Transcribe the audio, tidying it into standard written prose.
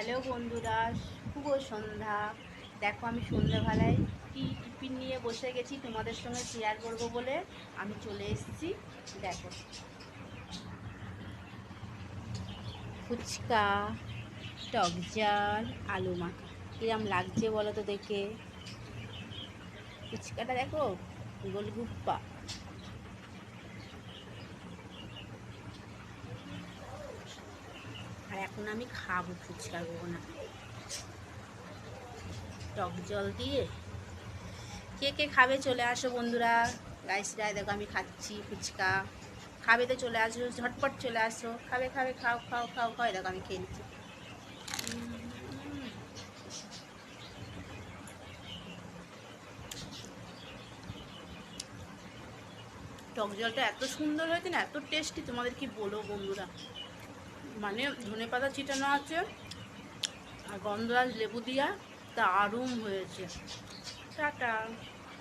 Hello বন্ধুরা, শুভ সন্ধ্যা। দেখো আমি সন্ধ্যাবেলায় কি টিফিন নিয়ে বসে গেছি তোমাদের সঙ্গে শেয়ার করব বলে আমি চলে এসেছি। দেখো, ফুচকা, টক ঝাল, আলু মাখা। কিরম লাগছে বলো তো দেখে। ফুচকাটা দেখো, গোলগুপ্পা। আর এখন আমি খাবো ফুচকা না টক জল দিয়ে। কে কে খাবে চলে আসো বন্ধুরা। গাইসরা দেখো আমি খাচ্ছি ফুচকা। খাবে তো চলে আসো, ঝটপট চলে আসো। খাবে খাবে, খাও খাও খাও খাও। দেখো আমি খেয়ে নিচ্ছি। টক জলটা এত সুন্দর হয়েছে না, এত টেস্টি, তোমাদের কি বলবো বন্ধুরা। মানে ধনে পাতা ছিটানো আছে আর গন্ধরাজ লেবু দিয়া দারুণ হয়েছে। টাটা।